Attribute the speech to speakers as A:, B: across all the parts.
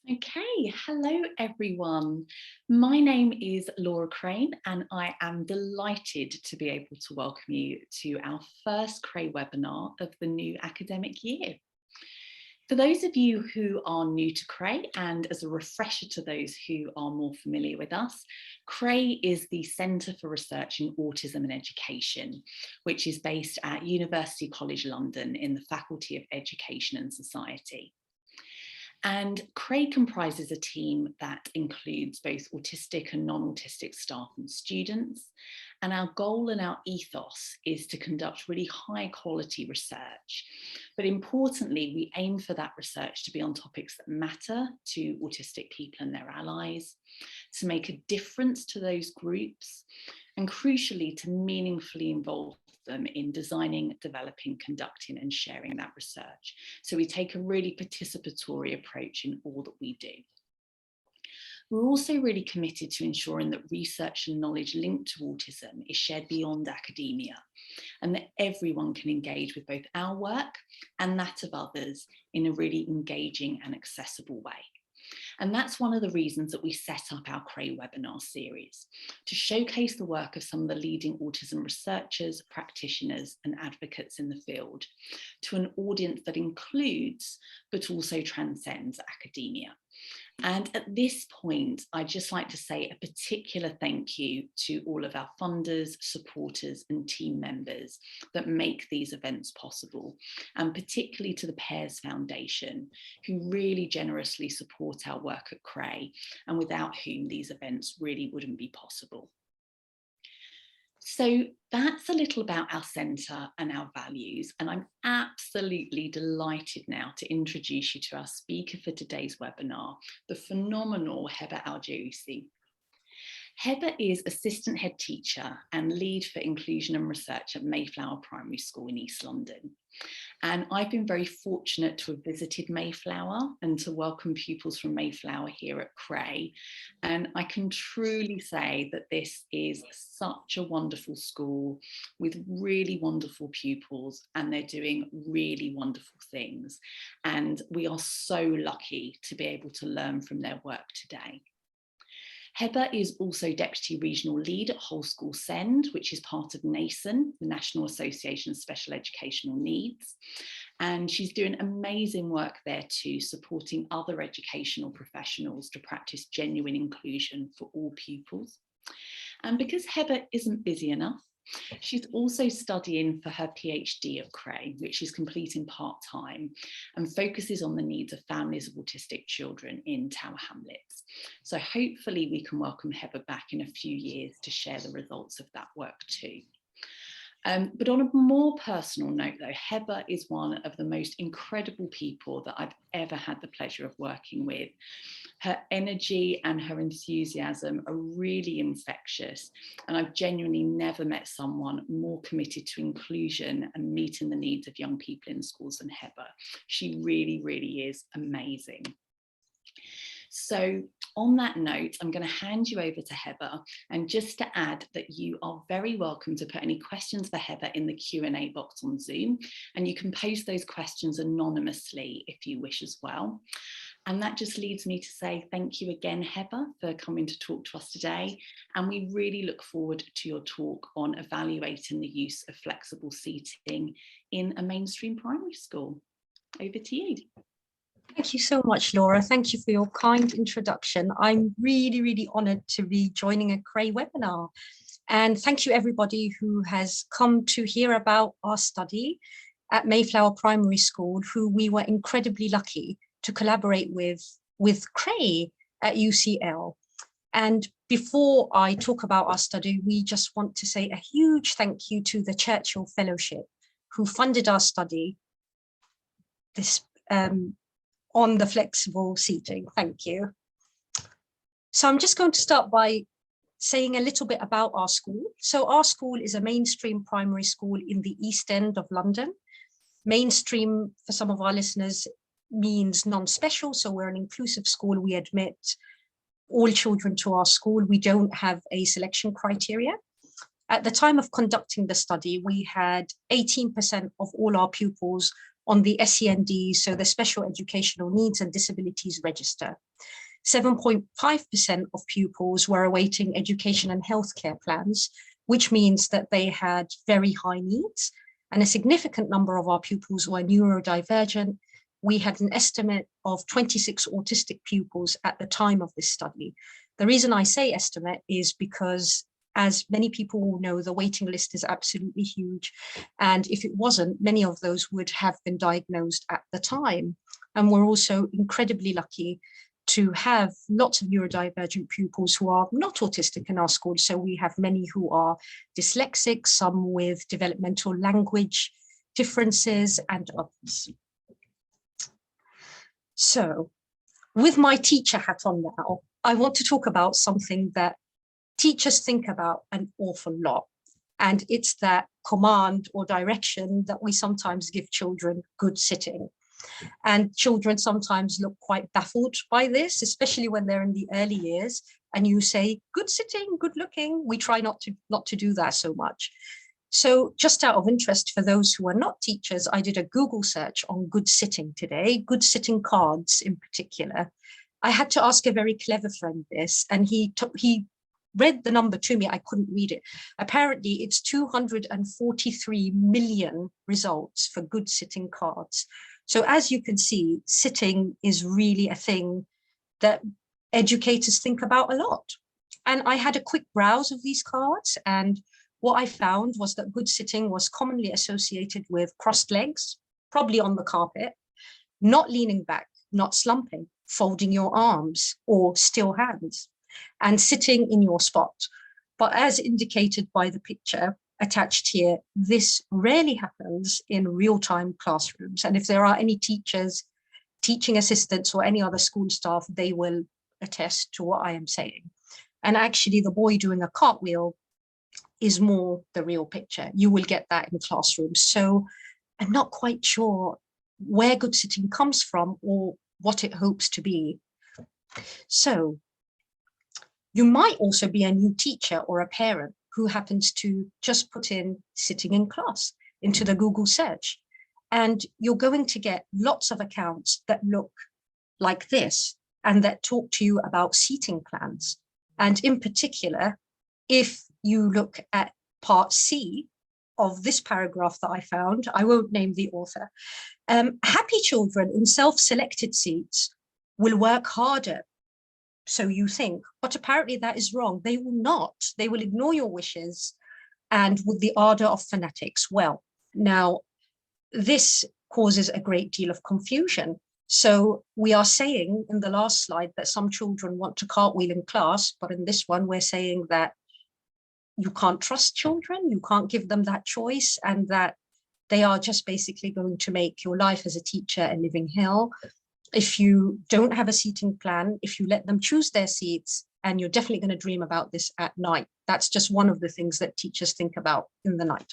A: Okay, hello everyone. My name is Laura Crane and I am delighted to be able to welcome you to our first CRAE webinar of the new academic year. For those of you who are new to CRAE, and as a refresher to those who are more familiar with us, CRAE is the Centre for Research in Autism and Education, which is based at University College London in the Faculty of Education and Society. And CRAE comprises a team that includes both autistic and non-autistic staff and students. And our goal and our ethos is to conduct really high quality research. But importantly, we aim for that research to be on topics that matter to autistic people and their allies, to make a difference to those groups, and crucially, to meaningfully involve them in designing, developing, conducting, and sharing that research. So we take a really participatory approach in all that we do. We're also really committed to ensuring that research and knowledge linked to autism is shared beyond academia, and that everyone can engage with both our work and that of others in a really engaging and accessible way. And that's one of the reasons that we set up our CRAE webinar series, to showcase the work of some of the leading autism researchers, practitioners and advocates in the field to an audience that includes, but also transcends academia. And at this point, I'd just like to say a particular thank you to all of our funders, supporters and team members that make these events possible, and particularly to the Pears Foundation, who really generously support our work at CRAE, and without whom these events really wouldn't be possible. So that's a little about our centre and our values, and I'm absolutely delighted now to introduce you to our speaker for today's webinar, the phenomenal Heba Al-Jayoosi. Heba is Assistant Headteacher and Lead for Inclusion and Research at Mayflower Primary School in East London. And I've been very fortunate to have visited Mayflower and to welcome pupils from Mayflower here at CRAE. And I can truly say that this is such a wonderful school with really wonderful pupils, and they're doing really wonderful things. And we are so lucky to be able to learn from their work today. Heba is also Deputy Regional Lead at Whole School Send, which is part of NASEN, the National Association of Special Educational Needs. And she's doing amazing work there too, supporting other educational professionals to practice genuine inclusion for all pupils. And because Heba isn't busy enough, she's also studying for her PhD at CRAE, which she's completing part-time, and focuses on the needs of families of autistic children in Tower Hamlets. So hopefully we can welcome Heba back in a few years to share the results of that work too. But on a more personal note though, Heba is one of the most incredible people that I've ever had the pleasure of working with. Her energy and her enthusiasm are really infectious, and I've genuinely never met someone more committed to inclusion and meeting the needs of young people in schools than Heba. She really, really is amazing. So on that note, I'm going to hand you over to Heba, and just to add that you are very welcome to put any questions for Heba in the Q&A box on Zoom, and you can post those questions anonymously if you wish as well. And that just leads me to say thank you again, Heba, for coming to talk to us today. And we really look forward to your talk on evaluating the use of flexible seating in a mainstream primary school. Over to you.
B: Thank you so much, Laura. Thank you for your kind introduction. I'm really, really honoured to be joining a CRAE webinar. And thank you everybody who has come to hear about our study at Mayflower Primary School, who we were incredibly lucky to collaborate with CRAE at UCL. And before I talk about our study, we just want to say a huge thank you to the Churchill Fellowship, who funded our study on the flexible seating. Thank you. So I'm just going to start by saying a little bit about our school. So our school is a mainstream primary school in the East End of London. Mainstream, for some of our listeners, means non-special. So we're an inclusive school. We admit all children to our school. We don't have a selection criteria. At the time of conducting the study, we had 18% of all our pupils on the SEND, so the Special Educational Needs and Disabilities Register. 7.5% of pupils were awaiting education and healthcare plans, which means that they had very high needs, and a significant number of our pupils were neurodivergent. We had an estimate of 26 autistic pupils at the time of this study. The reason I say estimate is because, as many people will know, the waiting list is absolutely huge. And if it wasn't, many of those would have been diagnosed at the time. And we're also incredibly lucky to have lots of neurodivergent pupils who are not autistic in our school. So we have many who are dyslexic, some with developmental language differences, and others. So with my teacher hat on now, I want to talk about something that teachers think about an awful lot. And it's that command or direction that we sometimes give children: good sitting. And children sometimes look quite baffled by this, especially when they're in the early years and you say, good sitting, good looking. We try not to do that so much. So just out of interest for those who are not teachers, I did a Google search on good sitting today, good sitting cards in particular. I had to ask a very clever friend this, and he read the number to me. I couldn't read it. Apparently it's 243 million results for good sitting cards. So as you can see, sitting is really a thing that educators think about a lot. And I had a quick browse of these cards, and what I found was that good sitting was commonly associated with crossed legs, probably on the carpet, not leaning back, not slumping, folding your arms or still hands, and sitting in your spot. But as indicated by the picture attached here, this rarely happens in real-time classrooms. And if there are any teachers, teaching assistants, or any other school staff, they will attest to what I am saying. And actually, the boy doing a cartwheel is more the real picture. You will get that in classrooms. So I'm not quite sure where good sitting comes from or what it hopes to be. So you might also be a new teacher or a parent who happens to just put in sitting in class into the Google search. And you're going to get lots of accounts that look like this and that talk to you about seating plans. And in particular, if you look at part C of this paragraph that I found, I won't name the author, happy children in self-selected seats will work harder. So you think, but apparently that is wrong. They will not. They will ignore your wishes and with the ardor of fanatics. Well, now this causes a great deal of confusion. So we are saying in the last slide that some children want to cartwheel in class, but in this one we're saying that you can't trust children, you can't give them that choice, and that they are just basically going to make your life as a teacher a living hell. If you don't have a seating plan, if you let them choose their seats, and you're definitely going to dream about this at night. That's just one of the things that teachers think about in the nighttime.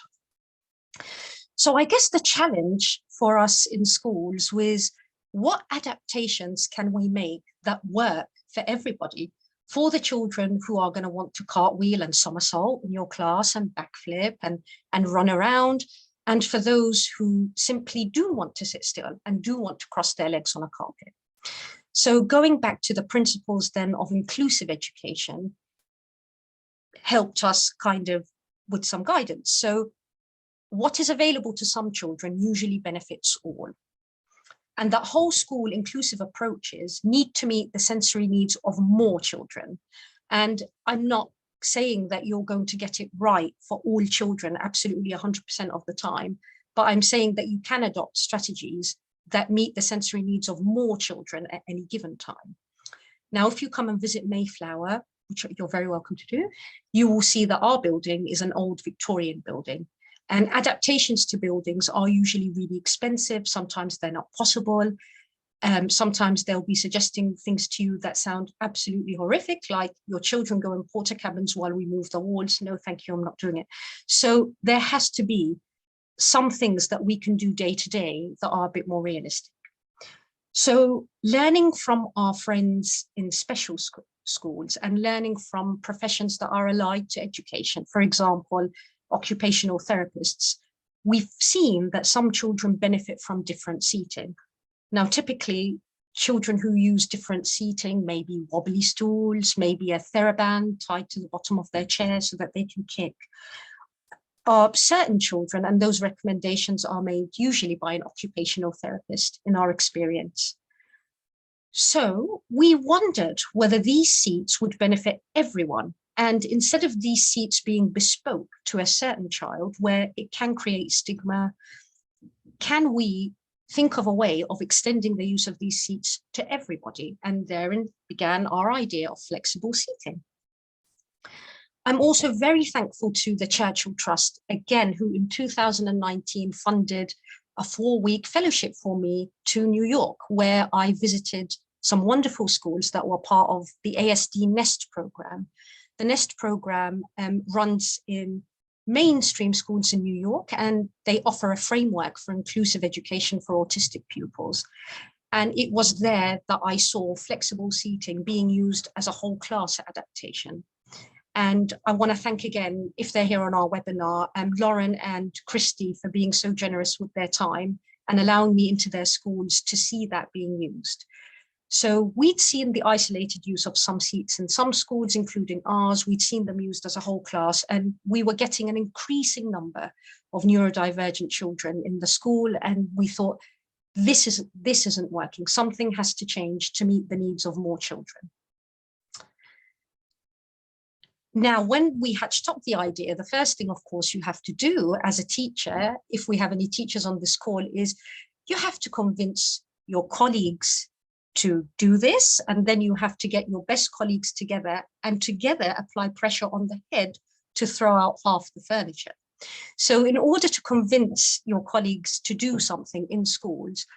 B: So I guess the challenge for us in schools was, what adaptations can we make that work for everybody? For the children who are going to want to cartwheel and somersault in your class and backflip and run around, and for those who simply do want to sit still and do want to cross their legs on a carpet. So going back to the principles then of inclusive education helped us kind of with some guidance. So what is available to some children usually benefits all. And that whole school inclusive approaches need to meet the sensory needs of more children. And I'm not saying that you're going to get it right for all children, absolutely 100% of the time, but I'm saying that you can adopt strategies that meet the sensory needs of more children at any given time. Now, if you come and visit Mayflower, which you're very welcome to do, you will see that our building is an old Victorian building. And adaptations to buildings are usually really expensive. Sometimes they're not possible. Sometimes they'll be suggesting things to you that sound absolutely horrific, like your children go in porta cabins while we move the walls. No, thank you, I'm not doing it. So there has to be some things that we can do day to day that are a bit more realistic. So learning from our friends in special schools and learning from professions that are allied to education, for example, occupational therapists, we've seen that some children benefit from different seating. Now, typically, children who use different seating, maybe wobbly stools, maybe a TheraBand tied to the bottom of their chair so that they can kick, are certain children, and those recommendations are made usually by an occupational therapist in our experience. So we wondered whether these seats would benefit everyone. And instead of these seats being bespoke to a certain child where it can create stigma, can we think of a way of extending the use of these seats to everybody? And therein began our idea of flexible seating. I'm also very thankful to the Churchill Trust, again, who in 2019 funded a 4-week fellowship for me to New York, where I visited some wonderful schools that were part of the ASD NEST program. The NEST program runs in mainstream schools in New York, and they offer a framework for inclusive education for autistic pupils. And it was there that I saw flexible seating being used as a whole class adaptation. And I want to thank again, if they're here on our webinar, Lauren and Christy for being so generous with their time and allowing me into their schools to see that being used. So we'd seen the isolated use of some seats in some schools, including ours. We'd seen them used as a whole class, and we were getting an increasing number of neurodivergent children in the school. And we thought, this isn't working. Something has to change to meet the needs of more children. Now, when we hatched up the idea, the first thing, of course, you have to do as a teacher, if we have any teachers on this call, is you have to convince your colleagues to do this, and then you have to get your best colleagues together and together apply pressure on the head to throw out half the furniture. So in order to convince your colleagues to do something in schools,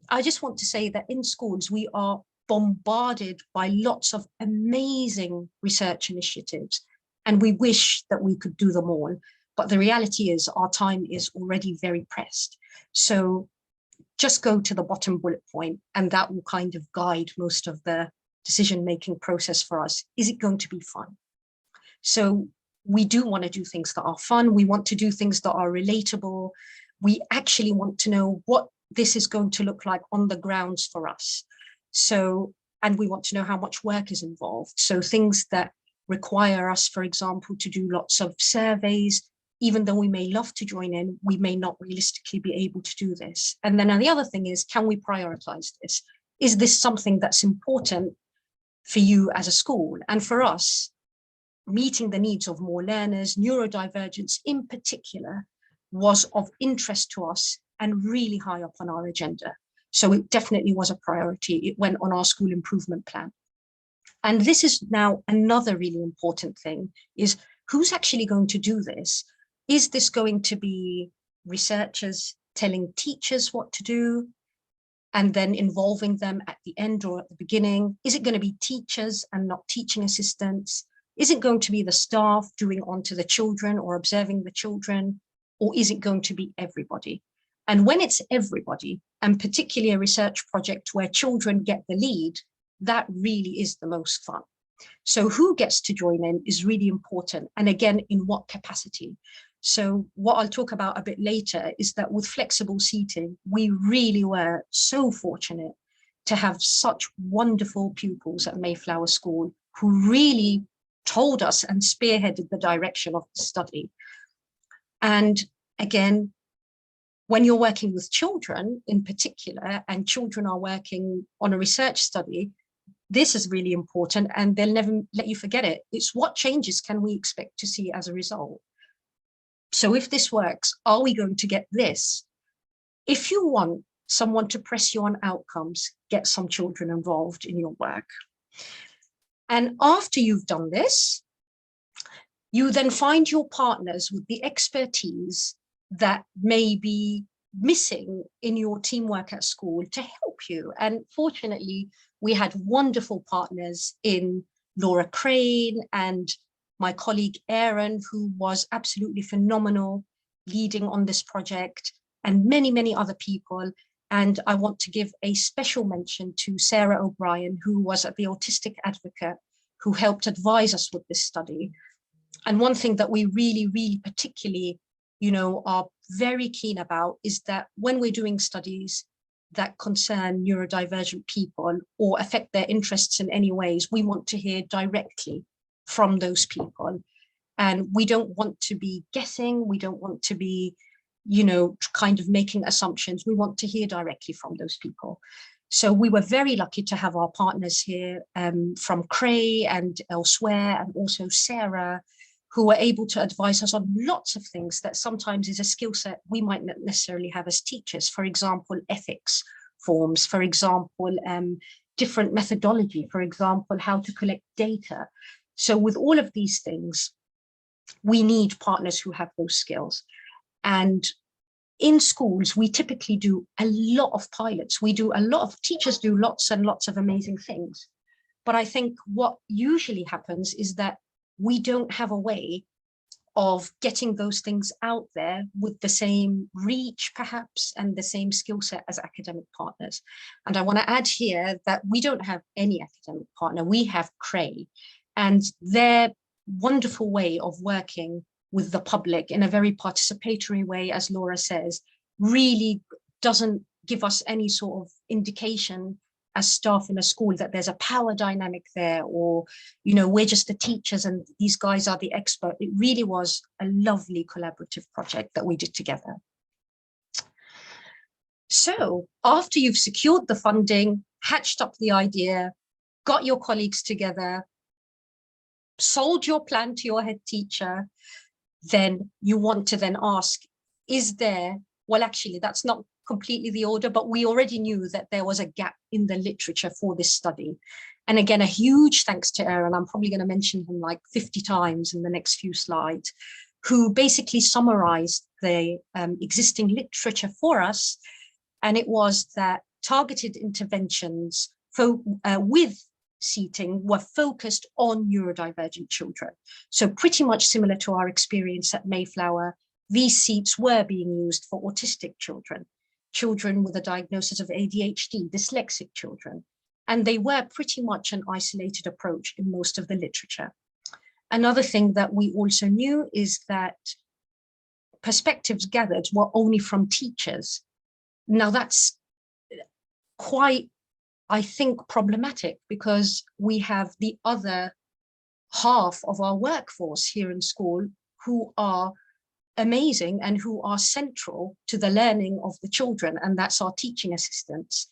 B: I just want to say that in schools we are bombarded by lots of amazing research initiatives, and we wish that we could do them all, but the reality is our time is already very pressed. So just go to the bottom bullet point, and that will kind of guide most of the decision-making process for us. Is it going to be fun? So we do want to do things that are fun. We want to do things that are relatable. We actually want to know what this is going to look like on the grounds for us. So, and we want to know how much work is involved. So things that require us, for example, to do lots of surveys. Even though we may love to join in, we may not realistically be able to do this. And then the other thing is, can we prioritize this? Is this something that's important for you as a school? And for us, meeting the needs of more learners, neurodivergence in particular, was of interest to us and really high up on our agenda. So it definitely was a priority. It went on our school improvement plan. And this is now another really important thing, is who's actually going to do this? Is this going to be researchers telling teachers what to do and then involving them at the end or at the beginning? Is it going to be teachers and not teaching assistants? Is it going to be the staff doing onto the children or observing the children? Or is it going to be everybody? And when it's everybody, and particularly a research project where children get the lead, that really is the most fun. So who gets to join in is really important. And again, in what capacity? So what I'll talk about a bit later is that with flexible seating, we really were so fortunate to have such wonderful pupils at Mayflower School who really told us and spearheaded the direction of the study. And again, when you're working with children in particular, and children are working on a research study, this is really important, and they'll never let you forget it. It's what changes can we expect to see as a result? So if this works, are we going to get this? If you want someone to press you on outcomes, get some children involved in your work. And after you've done this, you then find your partners with the expertise that may be missing in your teamwork at school to help you. And fortunately, we had wonderful partners in Laura Crane and my colleague Aaron, who was absolutely phenomenal leading on this project, and many, many other people. And I want to give a special mention to Sarah O'Brien, who was the autistic advocate who helped advise us with this study. And one thing that we really, really particularly, are very keen about is that when we're doing studies that concern neurodivergent people or affect their interests in any ways, we want to hear directly from those people. And we don't want to be guessing. We don't want to be, you know, kind of making assumptions. We want to hear directly from those people. So we were very lucky to have our partners here from CRAE and elsewhere, and also Sarah, who were able to advise us on lots of things that sometimes is a skill set we might not necessarily have as teachers. For example, ethics forms, for example, different methodology, for example, how to collect data. So with all of these things, we need partners who have those skills. And in schools, we typically do a lot of pilots. We do a lot of, teachers do lots and lots of amazing things. But I think what usually happens is that we don't have a way of getting those things out there with the same reach, perhaps, and the same skill set as academic partners. And I want to add here that we don't have any academic partner. We have CRAE, and their wonderful way of working with the public in a very participatory way, as Laura says, really doesn't give us any sort of indication as staff in a school that there's a power dynamic there, or, you know, we're just the teachers and these guys are the expert. It really was a lovely collaborative project that we did together. So after you've secured the funding, hatched up the idea, got your colleagues together, sold your plan to your head teacher, then you want to then ask, is there, well, actually, that's not completely the order, but we already knew that there was a gap in the literature for this study. And again, a huge thanks to Aaron, I'm probably going to mention him like 50 times in the next few slides, who basically summarized the existing literature for us. And it was that targeted interventions with seating were focused on neurodivergent children. So pretty much similar to our experience at Mayflower, these seats were being used for autistic children, children with a diagnosis of ADHD, dyslexic children, and they were pretty much an isolated approach in most of the literature. Another thing that we also knew is that perspectives gathered were only from teachers. Now that's quite, I think, problematic, because we have the other half of our workforce here in school who are amazing and who are central to the learning of the children, and that's our teaching assistants,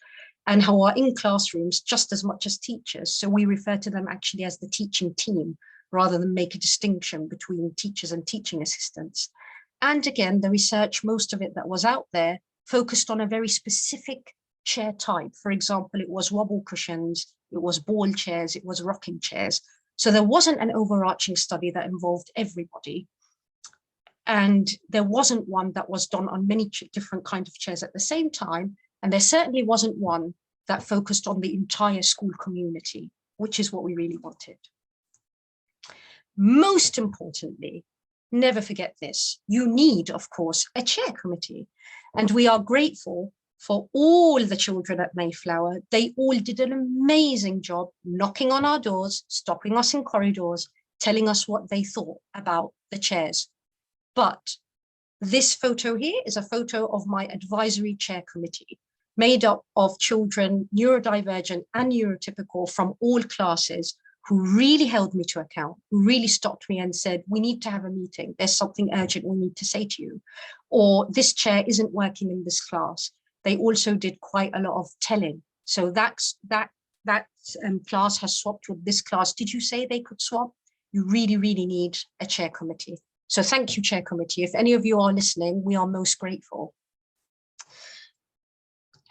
B: and who are in classrooms just as much as teachers. So we refer to them actually as the teaching team, rather than make a distinction between teachers and teaching assistants. And again, the research, most of it that was out there, focused on a very specific chair type. For example, it was wobble cushions, it was ball chairs, it was rocking chairs. So there wasn't an overarching study that involved everybody. And there wasn't one that was done on many different kinds of chairs at the same time. And there certainly wasn't one that focused on the entire school community, which is what we really wanted. Most importantly, never forget this, you need, of course, a chair committee. And we are grateful for all the children at Mayflower. They all did an amazing job knocking on our doors, stopping us in corridors, telling us what they thought about the chairs. But this photo here is a photo of my advisory chair committee, made up of children neurodivergent and neurotypical from all classes, who really held me to account, who really stopped me and said, we need to have a meeting. There's something urgent we need to say to you. Or this chair isn't working in this class. They also did quite a lot of telling. So that class has swapped with this class. Did you say they could swap? You really, really need a chair committee. So thank you, chair committee. If any of you are listening, we are most grateful.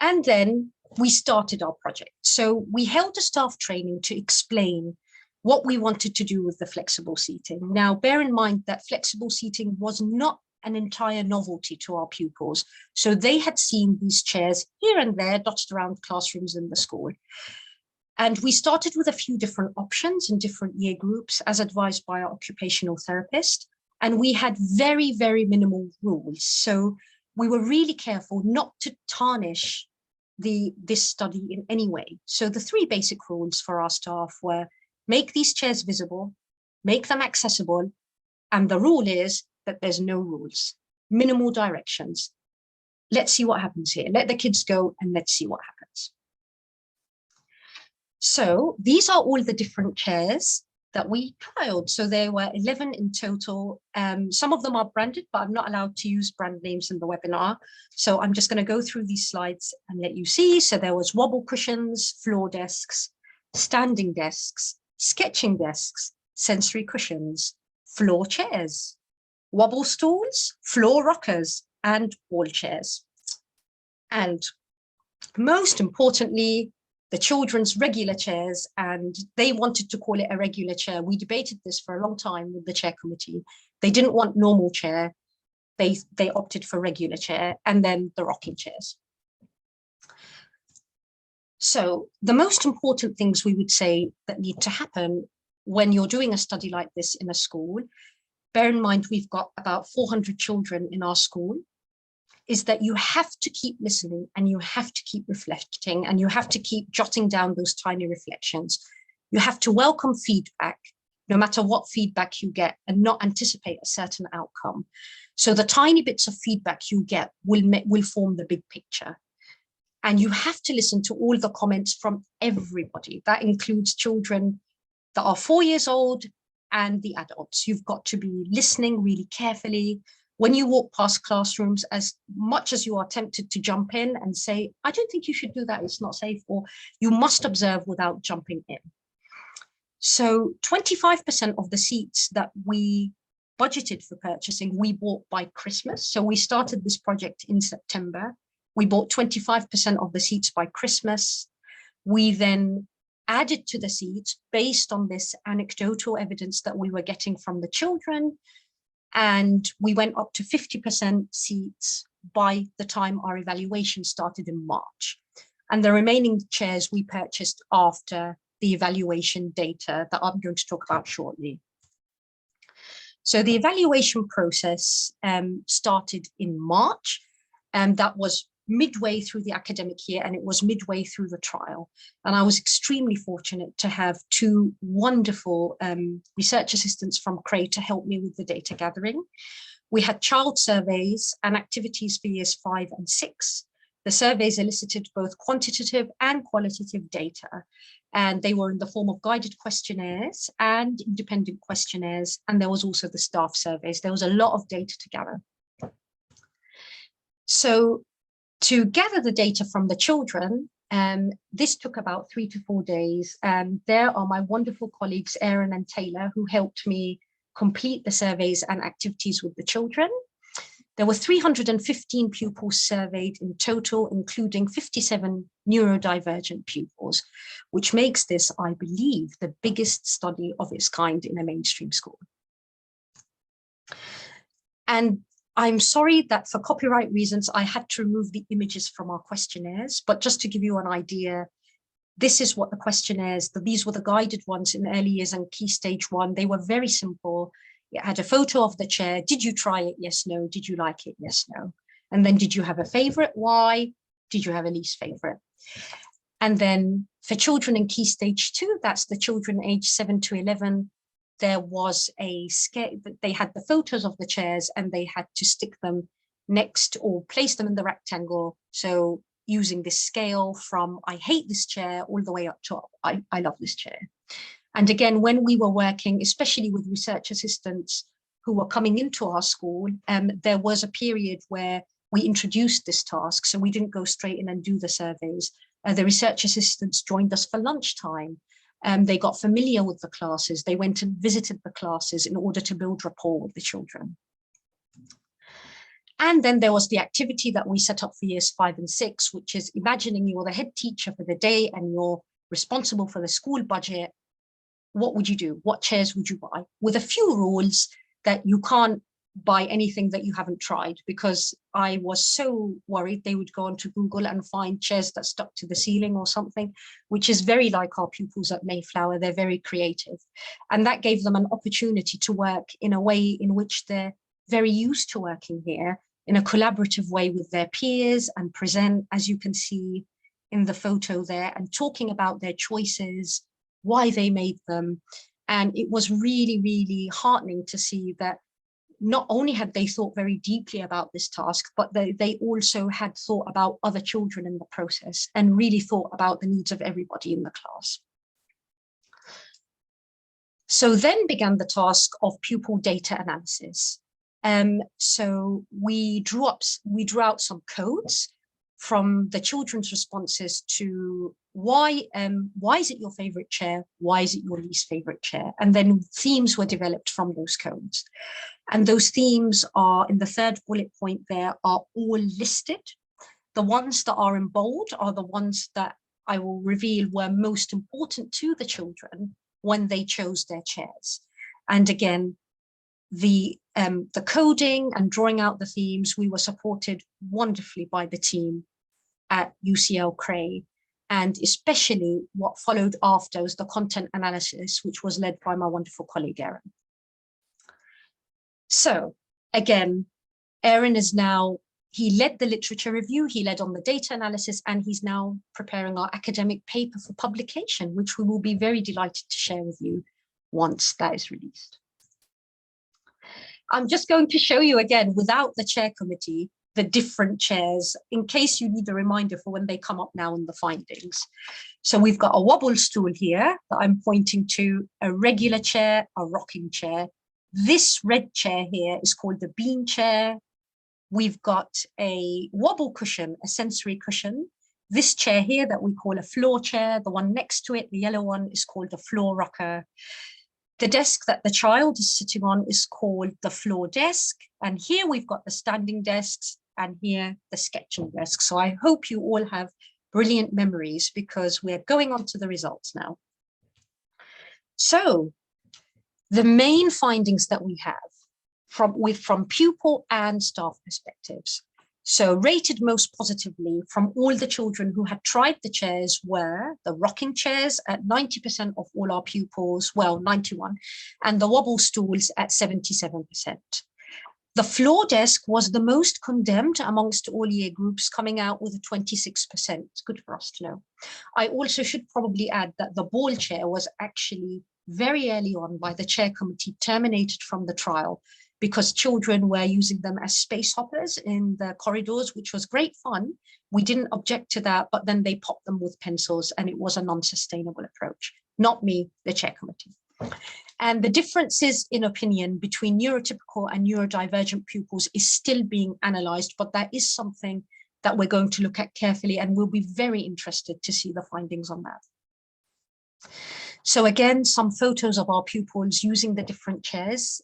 B: And then we started our project. So we held a staff training to explain what we wanted to do with the flexible seating. Now, bear in mind that flexible seating was not an entire novelty to our pupils. So they had seen these chairs here and there dotted around classrooms in the school. And we started with a few different options in different year groups as advised by our occupational therapist. And we had very, very minimal rules. So we were really careful not to tarnish this study in any way. So the three basic rules for our staff were: make these chairs visible, make them accessible, and the rule is that there's no rules. minimal directions. Let's see what happens here. Let the kids go and let's see what happens. So these are all the different chairs that we trialed. So there were 11 in total. Some of them are branded, but I'm not allowed to use brand names in the webinar. So I'm just going to go through these slides and let you see. So there was wobble cushions, floor desks, standing desks, sketching desks, sensory cushions, floor chairs, wobble stools, floor rockers, and wall chairs. And most importantly, the children's regular chairs, and they wanted to call it a regular chair. We debated this for a long time with the chair committee. They didn't want normal chair. They opted for regular chair, and then the rocking chairs. So the most important things we would say that need to happen when you're doing a study like this in a school, bear in mind we've got about 400 children in our school, is that you have to keep listening and you have to keep reflecting and you have to keep jotting down those tiny reflections. You have to welcome feedback, no matter what feedback you get, and not anticipate a certain outcome. So the tiny bits of feedback you get will form the big picture. And you have to listen to all the comments from everybody. That includes children that are 4 years old and the adults. You've got to be listening really carefully. When you walk past classrooms, as much as you are tempted to jump in and say, I don't think you should do that, it's not safe, or you must observe without jumping in. So 25% of the seats that we budgeted for purchasing, we bought by Christmas. So we started this project in September. We bought 25% of the seats by Christmas. We then added to the seats based on this anecdotal evidence that we were getting from the children. And we went up to 50% seats by the time our evaluation started in March. And the remaining chairs we purchased after the evaluation data that I'm going to talk about shortly. So the evaluation process started in March, and that was midway through the academic year, and it was midway through the trial. And I was extremely fortunate to have two wonderful research assistants from CRAE to help me with the data gathering. We had child surveys and activities for years 5 and 6. The surveys elicited both quantitative and qualitative data, and they were in the form of guided questionnaires and independent questionnaires. And there was also the staff surveys. There was a lot of data to gather. So to gather the data from the children, this took about 3 to 4 days. And there are my wonderful colleagues, Aaron and Taylor, who helped me complete the surveys and activities with the children. There were 315 pupils surveyed in total, including 57 neurodivergent pupils, which makes this, I believe, the biggest study of its kind in a mainstream school. And I'm sorry that for copyright reasons, I had to remove the images from our questionnaires, but just to give you an idea, this is what the questionnaires, these were the guided ones in early years and key stage 1. They were very simple. It had a photo of the chair. Did you try it? Yes, no. Did you like it? Yes, no. And then did you have a favorite? Why? Did you have a least favorite? And then for children in key stage 2, that's the children aged 7 to 11, there was a scale, they had the photos of the chairs and they had to stick them next or place them in the rectangle. So using this scale from I hate this chair all the way up to I love this chair. And again, when we were working, especially with research assistants who were coming into our school, there was a period where we introduced this task. So we didn't go straight in and do the surveys. The research assistants joined us for lunchtime. They got familiar with the classes. They went and visited the classes in order to build rapport with the children. And then there was the activity that we set up for years 5 and 6, which is imagining you're the head teacher for the day and you're responsible for the school budget. What would you do? What chairs would you buy? With a few rules that you can't buy anything that you haven't tried, because I was so worried they would go onto Google and find chairs that stuck to the ceiling or something, which is very like our pupils at Mayflower. They're very creative. And that gave them an opportunity to work in a way in which they're very used to working here, in a collaborative way with their peers, and present, as you can see in the photo there, and talking about their choices, why they made them. And it was really, really heartening to see that not only had they thought very deeply about this task, but they also had thought about other children in the process and really thought about the needs of everybody in the class. So then began the task of pupil data analysis. So we drew out some codes from the children's responses to why is it your favorite chair? Why is it your least favorite chair? And then themes were developed from those codes. And those themes are in the third bullet point there are all listed. The ones that are in bold are the ones that I will reveal were most important to the children when they chose their chairs. And again, the coding and drawing out the themes, we were supported wonderfully by the team at UCL CRAE, and especially what followed after was the content analysis, which was led by my wonderful colleague, Erin. So again, Erin is now, he led the literature review, he led on the data analysis, and he's now preparing our academic paper for publication, which we will be very delighted to share with you once that is released. I'm just going to show you again, without the chair committee, the different chairs, in case you need a reminder for when they come up now in the findings. So we've got a wobble stool here that I'm pointing to, a regular chair, a rocking chair. This red chair here is called the bean chair. We've got a wobble cushion, a sensory cushion. This chair here that we call a floor chair, the one next to it, the yellow one, is called the floor rocker. The desk that the child is sitting on is called the floor desk. And here we've got the standing desks and here the sketching desk. So I hope you all have brilliant memories because we're going on to the results now. So the main findings that we have from pupil and staff perspectives. So rated most positively from all the children who had tried the chairs were the rocking chairs at 90% of all our pupils, well, 91, and the wobble stools at 77%. The floor desk was the most condemned amongst all year groups, coming out with a 26%. It's good for us to know. I also should probably add that the ball chair was actually very early on by the chair committee terminated from the trial because children were using them as space hoppers in the corridors, which was great fun. We didn't object to that, but then they popped them with pencils and it was a non-sustainable approach. Not me, the chair committee. And the differences in opinion between neurotypical and neurodivergent pupils is still being analysed, but that is something that we're going to look at carefully and we'll be very interested to see the findings on that. So again, some photos of our pupils using the different chairs.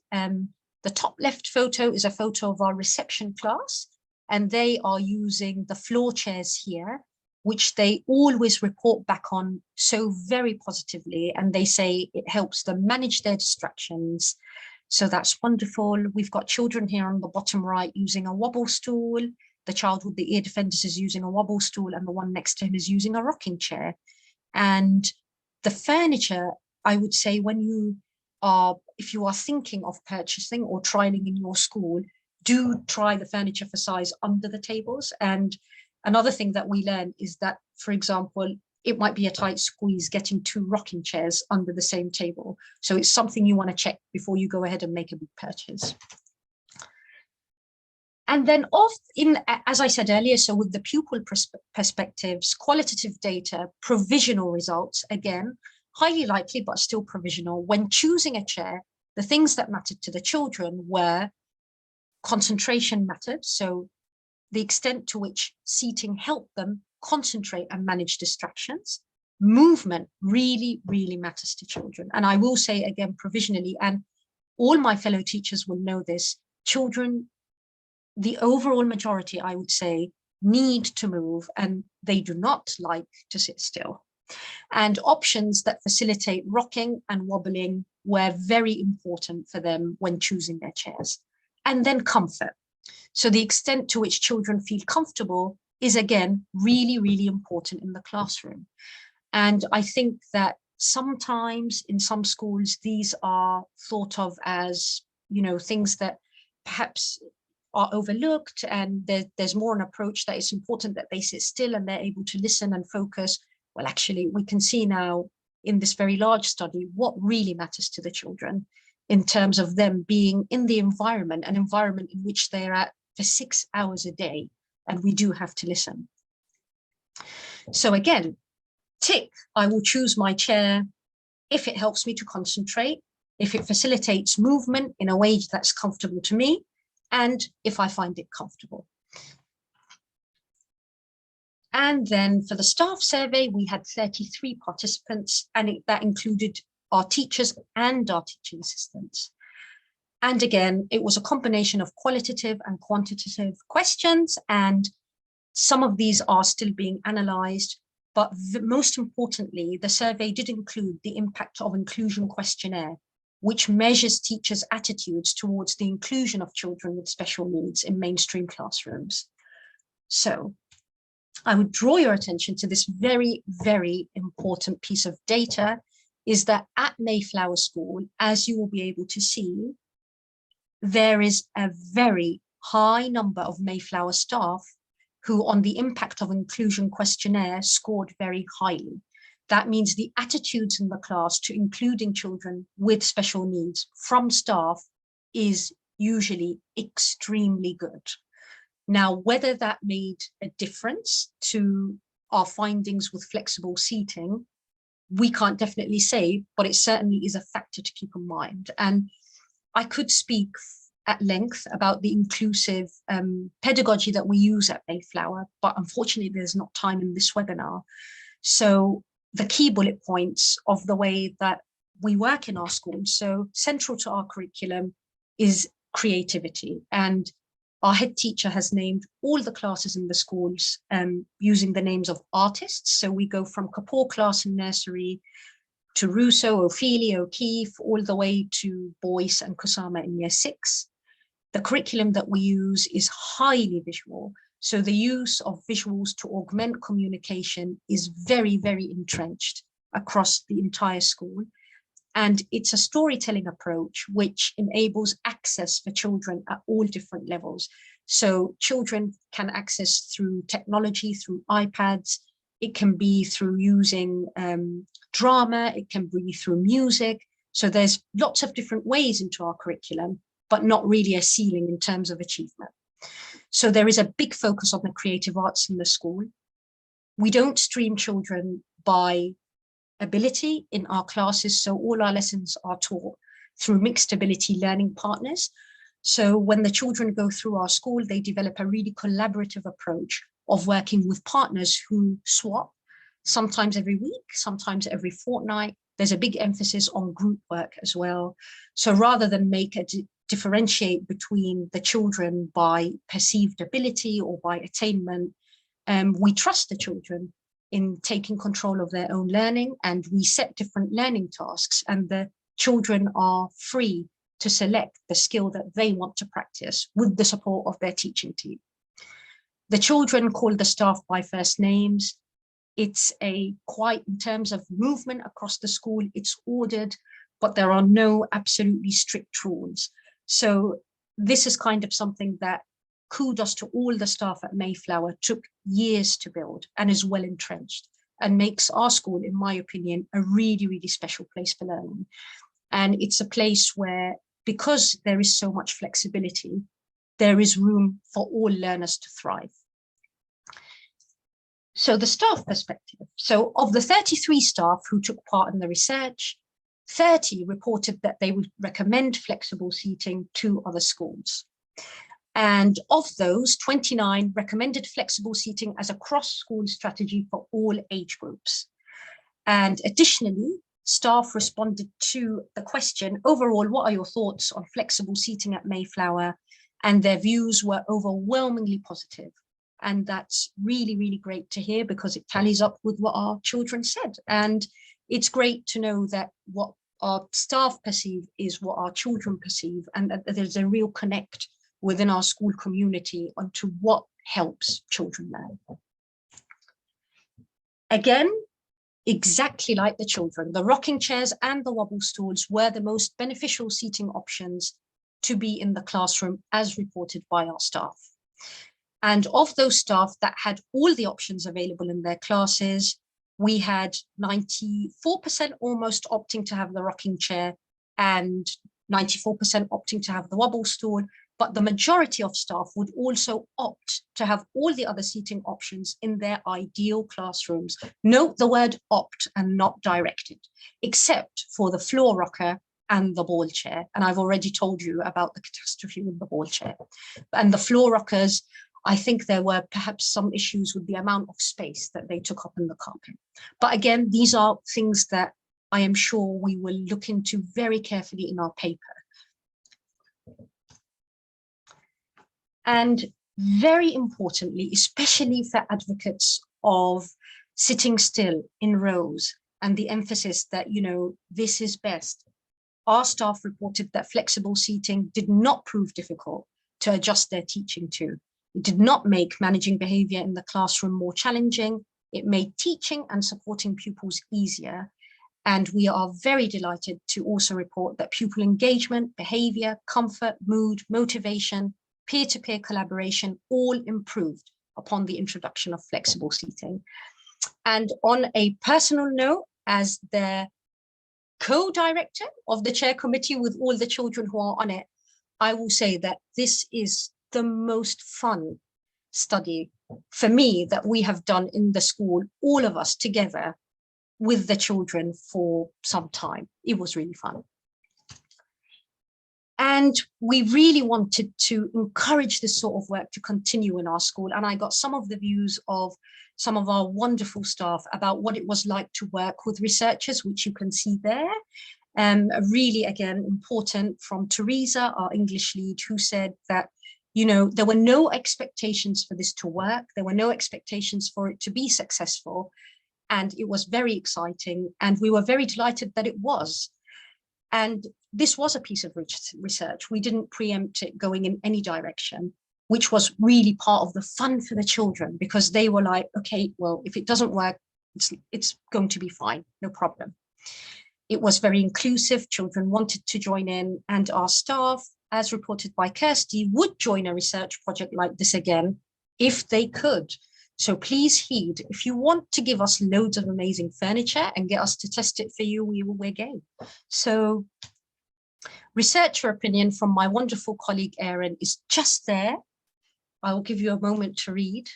B: The top left photo is a photo of our reception class, and they are using the floor chairs here, which they always report back on so very positively. And they say it helps them manage their distractions. So that's wonderful. We've got children here on the bottom right using a wobble stool. The child with the ear defenders is using a wobble stool and the one next to him is using a rocking chair. And the furniture, I would say when you are, if you are thinking of purchasing or trialing in your school, do try the furniture for size under the tables. And another thing that we learn is that, for example, it might be a tight squeeze getting 2 rocking chairs under the same table. So it's something you want to check before you go ahead and make a big purchase. And then as I said earlier, so with the pupil perspectives, qualitative data, provisional results, again, highly likely, but still provisional. When choosing a chair, the things that mattered to the children were concentration mattered. So the extent to which seating helped them concentrate and manage distractions. Movement really, really matters to children. And I will say again, provisionally, and all my fellow teachers will know this, children, the overall majority, I would say, need to move and they do not like to sit still. And options that facilitate rocking and wobbling were very important for them when choosing their chairs. And then comfort. So the extent to which children feel comfortable is, again, really, really important in the classroom. And I think that sometimes in some schools, these are thought of as, you know, things that perhaps are overlooked, and there's more an approach that it's important that they sit still and they're able to listen and focus. Well, actually, we can see now in this very large study what really matters to the children in terms of them being in the environment, an environment in which they're at for 6 hours a day, and we do have to listen. So again, tick, I will choose my chair if it helps me to concentrate, if it facilitates movement in a way that's comfortable to me, and if I find it comfortable. And then for the staff survey, we had 33 participants, and that included our teachers and our teaching assistants. And again, it was a combination of qualitative and quantitative questions, and some of these are still being analysed. But most importantly, the survey did include the impact of inclusion questionnaire, which measures teachers' attitudes towards the inclusion of children with special needs in mainstream classrooms. So I would draw your attention to this very, very important piece of data, is that at Mayflower School, as you will be able to see, there is a very high number of Mayflower staff who on the impact of inclusion questionnaire scored very highly. That means the attitudes in the class to including children with special needs from staff is usually extremely good. Now, whether that made a difference to our findings with flexible seating, we can't definitely say, but it certainly is a factor to keep in mind. And I could speak at length about the inclusive pedagogy that we use at Mayflower, but unfortunately there's not time in this webinar. So the key bullet points of the way that we work in our school, so central to our curriculum is creativity, and our head teacher has named all the classes in the schools using the names of artists. So we go from Kapoor class in nursery to Russo, Ophelia, O'Keeffe, all the way to Boyce and Kusama in year 6. The curriculum that we use is highly visual. So the use of visuals to augment communication is very, very entrenched across the entire school. And it's a storytelling approach which enables access for children at all different levels. So children can access through technology, through iPads. It can be through using drama. It can be through music. So there's lots of different ways into our curriculum, but not really a ceiling in terms of achievement. So there is a big focus on the creative arts in the school. We don't stream children by ability in our classes, so all our lessons are taught through mixed ability learning partners. So when the children go through our school, they develop a really collaborative approach of working with partners who swap, sometimes every week, sometimes every fortnight. There's a big emphasis on group work as well. So rather than differentiate between the children by perceived ability or by attainment, we trust the children in taking control of their own learning, and we set different learning tasks, and the children are free to select the skill that they want to practice with the support of their teaching team. The children call the staff by first names. It's quite, in terms of movement across the school, it's ordered, but there are no absolutely strict rules. So this is kind of something that, kudos to all the staff at Mayflower, took years to build and is well entrenched and makes our school, in my opinion, a really, really special place for learning. And it's a place where, because there is so much flexibility, there is room for all learners to thrive. So the staff perspective. So of the 33 staff who took part in the research, 30 reported that they would recommend flexible seating to other schools. And of those, 29 recommended flexible seating as a cross-school strategy for all age groups. And additionally, staff responded to the question, overall, what are your thoughts on flexible seating at Mayflower? And their views were overwhelmingly positive. And that's really, really great to hear, because it tallies up with what our children said. And it's great to know that what our staff perceive is what our children perceive, and that there's a real connect within our school community onto what helps children learn. Again, exactly like the children, the rocking chairs and the wobble stools were the most beneficial seating options to be in the classroom, as reported by our staff. And of those staff that had all the options available in their classes, we had 94% almost opting to have the rocking chair, and 94% opting to have the wobble stool, but the majority of staff would also opt to have all the other seating options in their ideal classrooms. Note the word opt and not directed, except for the floor rocker and the ball chair. And I've already told you about the catastrophe with the ball chair. And the floor rockers, I think there were perhaps some issues with the amount of space that they took up in the carpet. But again, these are things that I am sure we will look into very carefully in our paper. And very importantly, especially for advocates of sitting still in rows and the emphasis that, you know, this is best, our staff reported that flexible seating did not prove difficult to adjust their teaching to. It did not make managing behavior in the classroom more challenging. It made teaching and supporting pupils easier. And we are very delighted to also report that pupil engagement, behavior, comfort, mood, motivation, peer-to-peer collaboration all improved upon the introduction of flexible seating. And on a personal note, as the co-director of the chair committee with all the children who are on it, I will say that this is the most fun study for me that we have done in the school, all of us together with the children for some time. It was really fun. And we really wanted to encourage this sort of work to continue in our school. And I got some of the views of some of our wonderful staff about what it was like to work with researchers, which you can see there. Really, again, important from Teresa, our English lead, who said that, you know, there were no expectations for this to work. There were no expectations for it to be successful. And it was very exciting. And we were very delighted that it was. And this was a piece of research. We didn't preempt it going in any direction, which was really part of the fun for the children, because they were like, okay, well, if it doesn't work, it's going to be fine, no problem. It was very inclusive. Children wanted to join in, and our staff, as reported by Kirsty, would join a research project like this again if they could. So please heed, if you want to give us loads of amazing furniture and get us to test it for you, we're game. So researcher opinion from my wonderful colleague, Erin, is just there. I will give you a moment to read.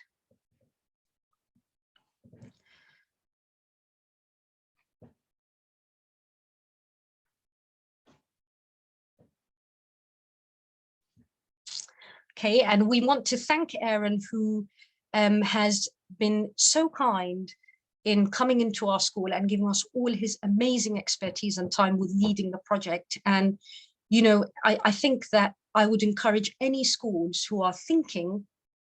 B: Okay, and we want to thank Erin, who has been so kind in coming into our school and giving us all his amazing expertise and time with leading the project. And, you know, I think that I would encourage any schools who are thinking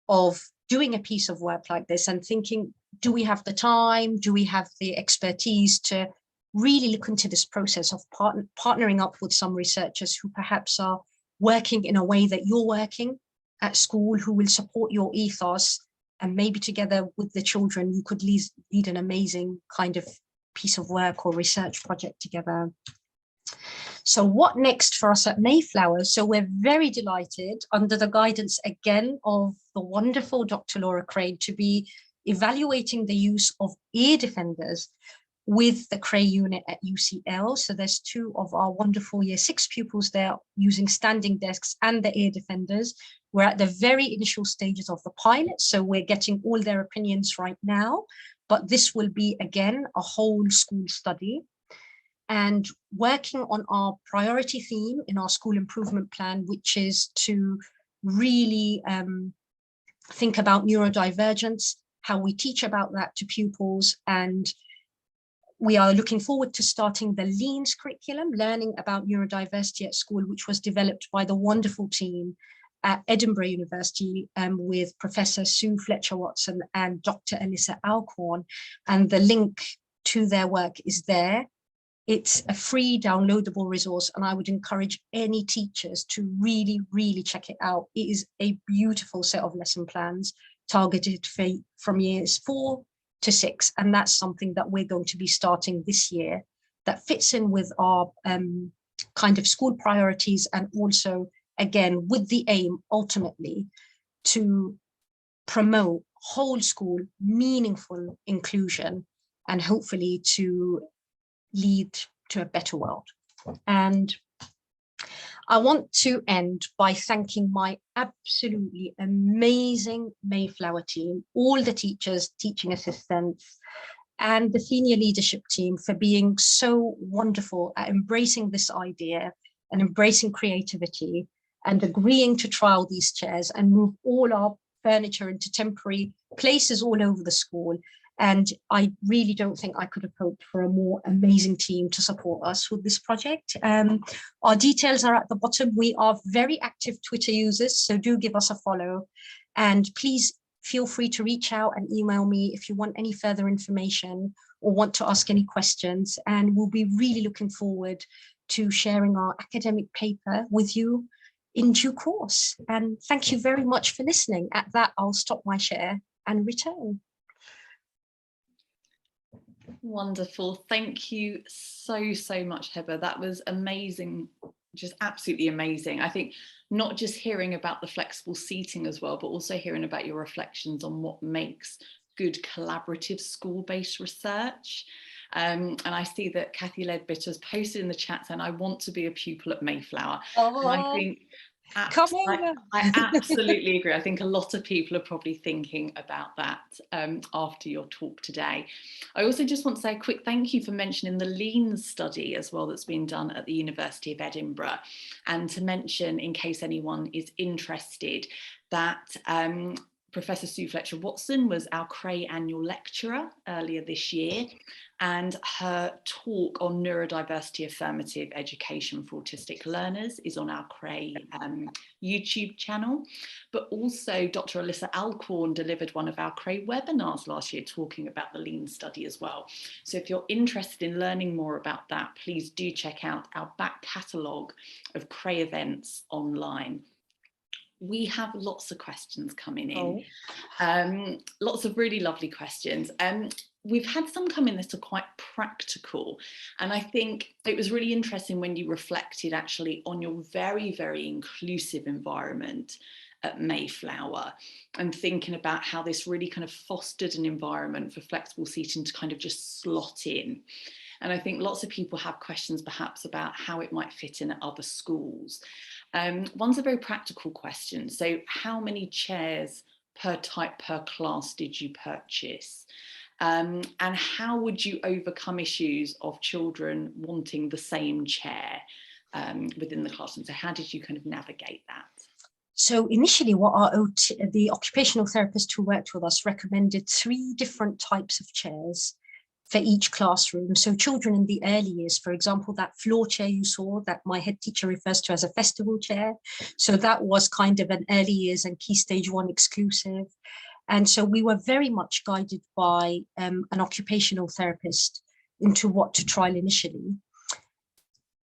B: of doing a piece of work like this and thinking, do we have the time? Do we have the expertise to really look into this process of partnering up with some researchers who perhaps are working in a way that you're working at school, who will support your ethos, and maybe together with the children, you could lead an amazing kind of piece of work or research project together. So what next for us at Mayflower? So we're very delighted, under the guidance again of the wonderful Dr. Laura CRAE, to be evaluating the use of ear defenders with the CRAE unit at UCL. So there's 2 of our wonderful Year 6 pupils there using standing desks and the ear defenders. We're at the very initial stages of the pilot, so we're getting all their opinions right now, but this will be, again, a whole school study. And working on our priority theme in our school improvement plan, which is to really think about neurodivergence, how we teach about that to pupils. And we are looking forward to starting the LEANS curriculum, learning about neurodiversity at school, which was developed by the wonderful team at Edinburgh University with Professor Sue Fletcher-Watson and Dr. Alyssa Alcorn. And the link to their work is there. It's a free downloadable resource, and I would encourage any teachers to really, really check it out. It is a beautiful set of lesson plans targeted from years 4 to 6, and that's something that we're going to be starting this year that fits in with our kind of school priorities, and also, again, with the aim ultimately to promote whole school meaningful inclusion and hopefully to lead to a better world. And I want to end by thanking my absolutely amazing Mayflower team, all the teachers, teaching assistants, and the senior leadership team for being so wonderful at embracing this idea and embracing creativity and agreeing to trial these chairs and move all our furniture into temporary places all over the school. And I really don't think I could have hoped for a more amazing team to support us with this project. Our details are at the bottom. We are very active Twitter users, so do give us a follow. And please feel free to reach out and email me if you want any further information or want to ask any questions. And we'll be really looking forward to sharing our academic paper with you in due course. And thank you very much for listening. At that, I'll stop my share and return.
A: Wonderful. Thank you so much, Heba. That was amazing, just absolutely amazing. I think not just hearing about the flexible seating as well, but also hearing about your reflections on what makes good collaborative school-based research. And I see that Kathy Ledbetter has posted in the chat saying, I want to be a pupil at Mayflower.
B: Oh,
A: and I think
B: come over.
A: I absolutely agree. I think a lot of people are probably thinking about that after your talk today. I also just want to say a quick thank you for mentioning the Lean study as well that's been done at the University of Edinburgh, and to mention, in case anyone is interested, that Professor Sue Fletcher-Watson was our CRAE annual lecturer earlier this year, and her talk on neurodiversity affirmative education for autistic learners is on our CRAE YouTube channel. But also Dr. Alyssa Alcorn delivered one of our CRAE webinars last year talking about the Lean study as well. So if you're interested in learning more about that, please do check out our back catalogue of CRAE events online. We have lots of questions coming in, lots of really lovely questions. We've had some come in that are quite practical, and I think it was really interesting when you reflected actually on your very, very inclusive environment at Mayflower, and thinking about how this really kind of fostered an environment for flexible seating to kind of just slot in. And I think lots of people have questions perhaps about how it might fit in at other schools. One's a very practical question. So how many chairs per type per class did you purchase? And how would you overcome issues of children wanting the same chair within the classroom? So how did you kind of navigate that?
B: So initially what the occupational therapist who worked with us recommended 3 different types of chairs for each classroom. So children in the early years, for example, that floor chair you saw that my head teacher refers to as a festival chair. So that was kind of an early years and Key Stage 1 exclusive. And so we were very much guided by an occupational therapist into what to trial initially.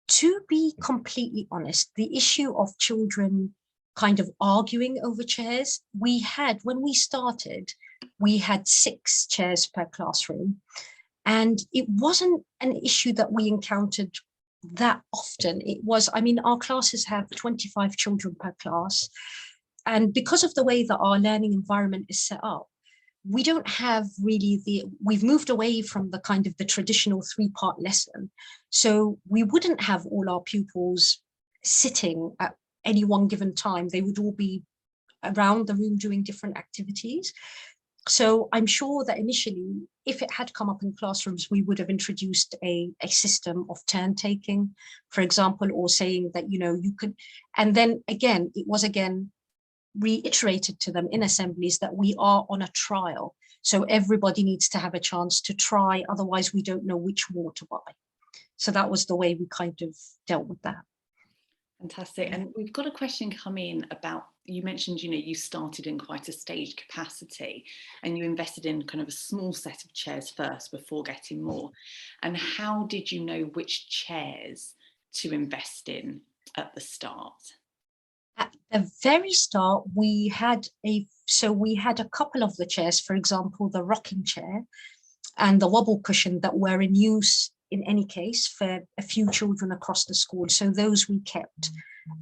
B: To be completely honest, the issue of children kind of arguing over chairs, when we started, we had 6 chairs per classroom. And it wasn't an issue that we encountered that often. It was, I mean, our classes have 25 children per class. And because of the way that our learning environment is set up, we don't have really we've moved away from the kind of the traditional 3-part lesson. So we wouldn't have all our pupils sitting at any one given time. They would all be around the room doing different activities. So I'm sure that initially, if it had come up in classrooms, we would have introduced a system of turn taking, for example, or saying that, you know, you could, and then again, it was again reiterated to them in assemblies that we are on a trial. So everybody needs to have a chance to try, otherwise we don't know which ward to buy. So that was the way we kind of dealt with that.
A: Fantastic. And we've got a question come in about, you mentioned, you know, you started in quite a staged capacity and you invested in kind of a small set of chairs first before getting more. And how did you know which chairs to invest in at the start?
B: At the very start, we had a couple of the chairs, for example, the rocking chair and the wobble cushion that were in use in any case for a few children across the school. So those we kept.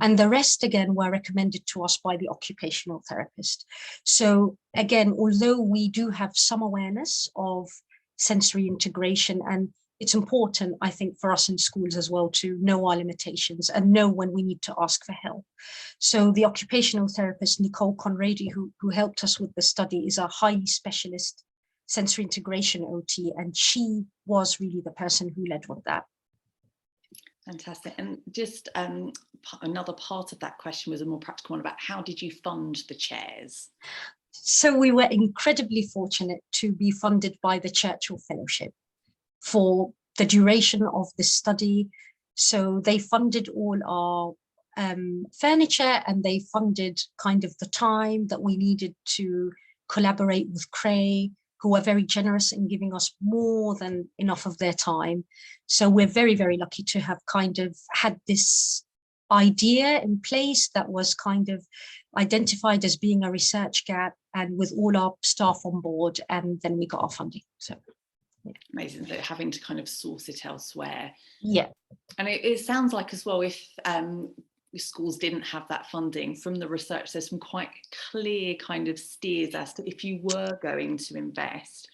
B: And the rest again were recommended to us by the occupational therapist. So again, although we do have some awareness of sensory integration and it's important, I think, for us in schools as well to know our limitations and know when we need to ask for help. So the occupational therapist, Nicole Conrady, who helped us with the study, is a highly specialist sensory integration OT, and she was really the person who led with that.
A: Fantastic. And just another part of that question was a more practical one about how did you fund the chairs?
B: So we were incredibly fortunate to be funded by the Churchill Fellowship for the duration of the study. So they funded all our furniture, and they funded kind of the time that we needed to collaborate with CRAE, who are very generous in giving us more than enough of their time. So we're very, very lucky to have kind of had this idea in place that was kind of identified as being a research gap, and with all our staff on board, and then we got our funding. So yeah.
A: Amazing. So having to kind of source it elsewhere.
B: Yeah.
A: And it sounds like as well, if schools didn't have that funding, from the research there's some quite clear kind of steers as to if you were going to invest,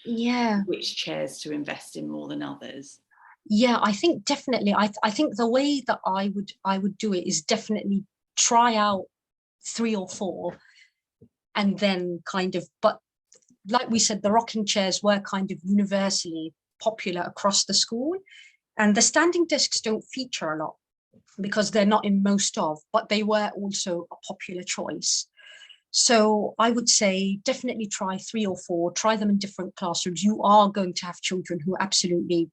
A: which chairs to invest in more than others.
B: Yeah, I think definitely. I think the way that I would do it is definitely try out 3 or 4, and then kind of, but like we said, the rocking chairs were kind of universally popular across the school, and the standing desks don't feature a lot because they're not in most of, but they were also a popular choice. So I would say definitely try 3 or 4, try them in different classrooms. You are going to have children who absolutely,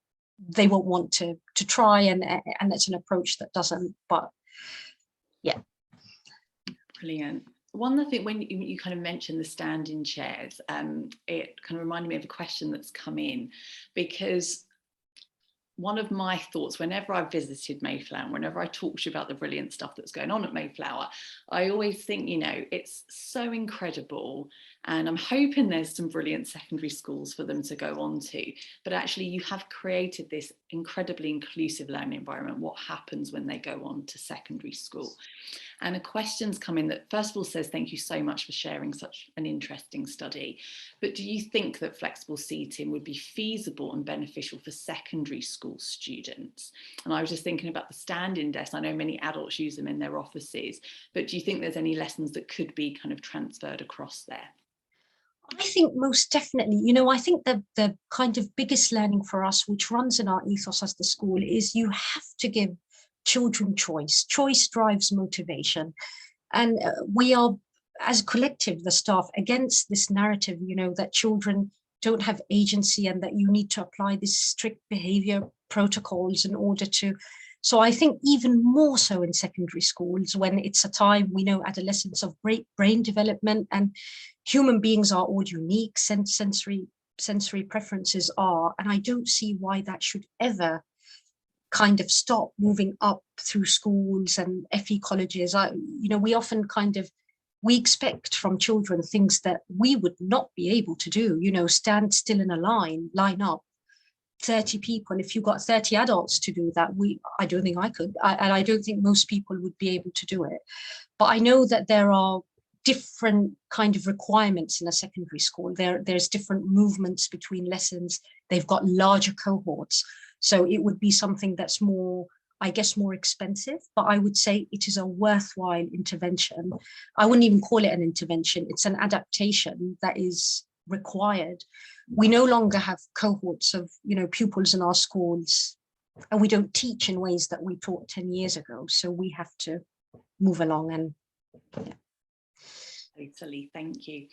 B: they won't want to try, and that's an approach that doesn't, but yeah.
A: Brilliant. One other thing, when you kind of mentioned the standing chairs, it kind of reminded me of a question that's come in, because one of my thoughts whenever I visited Mayflower, whenever I talk to you about the brilliant stuff that's going on at Mayflower, I always think, you know, it's so incredible, and I'm hoping there's some brilliant secondary schools for them to go on to, but actually you have created this incredibly inclusive learning environment. What happens when they go on to secondary school? And a question's come in that first of all says, thank you so much for sharing such an interesting study, but do you think that flexible seating would be feasible and beneficial for secondary school students? And I was just thinking about the standing desk. I know many adults use them in their offices, but do you think there's any lessons that could be kind of transferred across there?
B: I think most definitely. You know, I think the kind of biggest learning for us, which runs in our ethos as the school, is you have to give children choice. Choice drives motivation. And we are, as a collective, the staff, against this narrative, you know, that children don't have agency and that you need to apply these strict behavior protocols in order to. So I think even more so in secondary schools, when it's a time, we know, adolescence of great brain development, and human beings are all unique, sensory preferences are, and I don't see why that should ever kind of stop moving up through schools and FE colleges. You know, we often we expect from children things that we would not be able to do, you know, stand still in a line up 30 people. If you got 30 adults to do that, I don't think I could, and I don't think most people would be able to do it. But I know that there are different kind of requirements in a secondary school. There's different movements between lessons. They've got larger cohorts. So it would be something that's more, I guess, more expensive, but I would say it is a worthwhile intervention. I wouldn't even call it an intervention. It's an adaptation that is required. We no longer have cohorts of, you know, pupils in our schools, and we don't teach in ways that we taught 10 years ago. So we have to move along, and yeah.
A: Totally, thank you.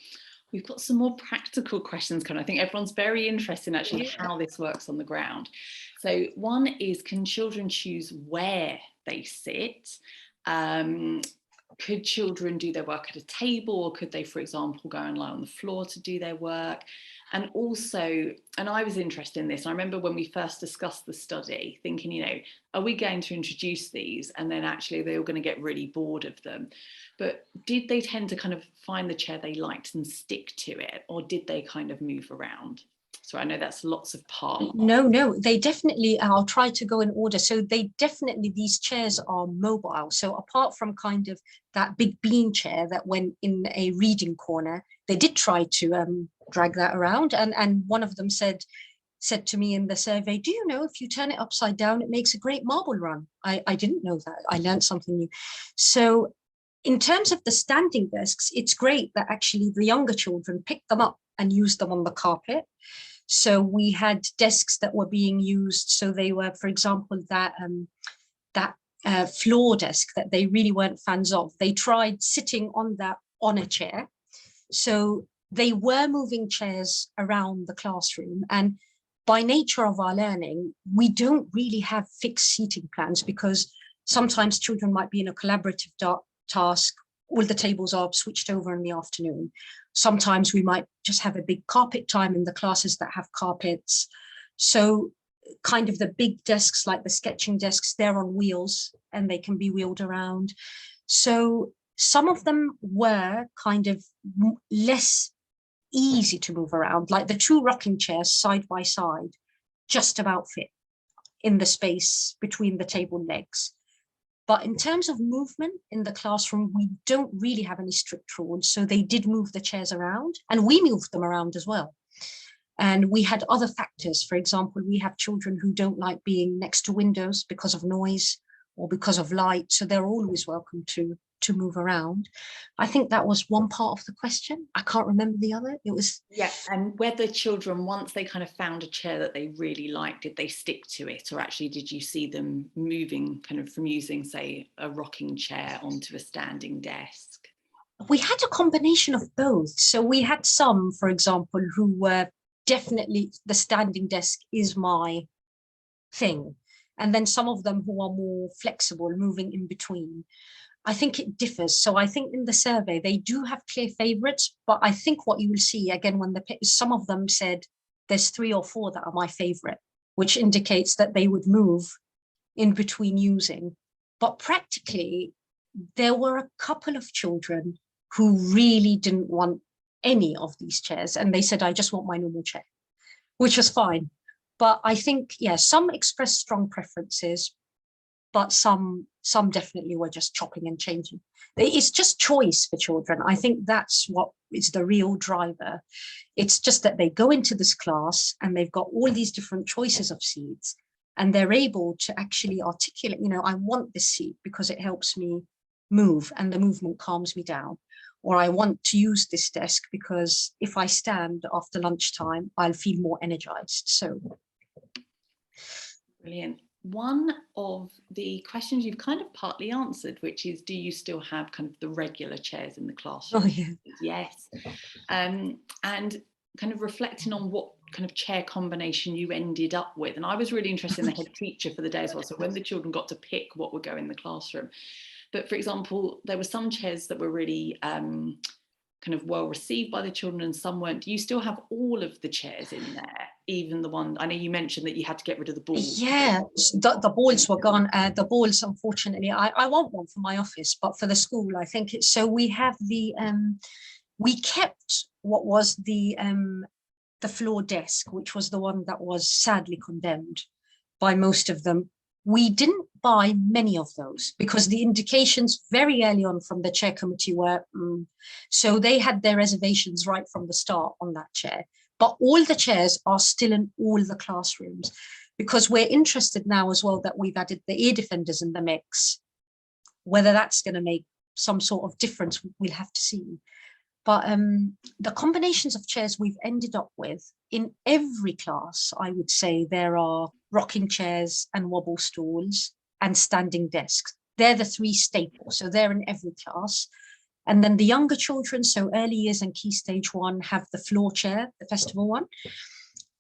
A: We've got some more practical questions coming. I think everyone's very interested in actually how this works on the ground. So one is, can children choose where they sit? Could children do their work at a table, or could they, for example, go and lie on the floor to do their work? And also, and I was interested in this, I remember when we first discussed the study thinking, you know, are we going to introduce these and then actually they're all going to get really bored of them? But did they tend to kind of find the chair they liked and stick to it, or did they kind of move around? So I know that's lots of parts.
B: No, they definitely, I'll try to go in order. So they definitely, these chairs are mobile. So apart from kind of that big bean chair that went in a reading corner, they did try to drag that around. And one of them said, said to me in the survey, do you know if you turn it upside down, it makes a great marble run? I didn't know that. I learned something new. So in terms of the standing desks, it's great that actually the younger children picked them up and used them on the carpet. So we had desks that were being used. So they were, for example, that floor desk that they really weren't fans of. They tried sitting on that on a chair. So they were moving chairs around the classroom. And by nature of our learning, we don't really have fixed seating plans because sometimes children might be in a collaborative task. All the tables are switched over in the afternoon. Sometimes we might just have a big carpet time in the classes that have carpets. So kind of the big desks, like the sketching desks, they're on wheels and they can be wheeled around. So some of them were kind of less easy to move around, like the 2 rocking chairs side by side, just about fit in the space between the table legs. But in terms of movement in the classroom, we don't really have any strict rules. So they did move the chairs around and we moved them around as well. And we had other factors. For example, we have children who don't like being next to windows because of noise or because of light. So they're always welcome to move around. I think that was one part of the question. I can't remember the other. It was,
A: yeah, and whether children, once they kind of found a chair that they really liked, did they stick to it, or actually did you see them moving kind of from using, say, a rocking chair onto a standing desk?
B: We had a combination of both. So we had some, for example, who were definitely the standing desk is my thing, and then some of them who are more flexible, moving in between. I think it differs. So I think in the survey, they do have clear favorites, but I think what you will see again, when some of them said there's 3 or 4 that are my favorite, which indicates that they would move in between using. But practically, there were a couple of children who really didn't want any of these chairs. And they said, I just want my normal chair, which was fine. But I think, yeah, some expressed strong preferences, but some definitely were just chopping and changing. It's just choice for children. I think that's what is the real driver. It's just that they go into this class and they've got all these different choices of seats, and they're able to actually articulate, you know, I want this seat because it helps me move and the movement calms me down. Or I want to use this desk because if I stand after lunchtime, I'll feel more energized. So.
A: Brilliant. One of the questions you've kind of partly answered, which is, do you still have kind of the regular chairs in the classroom?
B: Oh, yeah.
A: Yes. And kind of reflecting on what kind of chair combination you ended up with. And I was really interested in the head teacher for the day as well. So when the children got to pick what would go in the classroom. But for example, there were some chairs that were really kind of well received by the children and some weren't. Do you still have all of the chairs in there? Even the one, I know you mentioned that you had to get rid of the balls.
B: Yeah, the balls were gone. The balls, unfortunately, I want one for my office, but for the school, I think it's, so we have the, we kept what was the floor desk, which was the one that was sadly condemned by most of them. We didn't buy many of those because the indications very early on from the chair committee were, so they had their reservations right from the start on that chair. But all the chairs are still in all the classrooms because we're interested now as well that we've added the ear defenders in the mix. Whether that's going to make some sort of difference, we'll have to see. But the combinations of chairs we've ended up with in every class, I would say there are rocking chairs and wobble stools and standing desks. They're the 3 staples, so they're in every class. And then the younger children, so early years and key stage 1, have the floor chair, the festival one.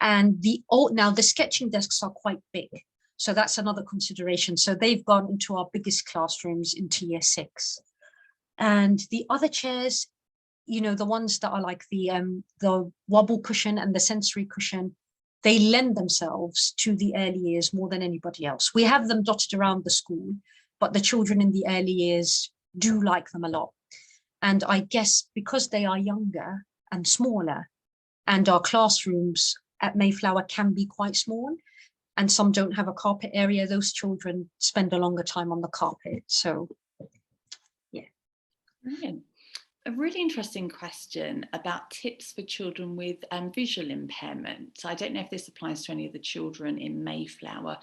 B: And now the sketching desks are quite big. So that's another consideration. So they've gone into our biggest classrooms into year 6. And the other chairs, you know, the ones that are like the wobble cushion and the sensory cushion, they lend themselves to the early years more than anybody else. We have them dotted around the school, but the children in the early years do like them a lot. And I guess because they are younger and smaller, and our classrooms at Mayflower can be quite small, and some don't have a carpet area, those children spend a longer time on the carpet. So, yeah.
A: Brilliant. A really interesting question about tips for children with visual impairment. I don't know if this applies to any of the children in Mayflower,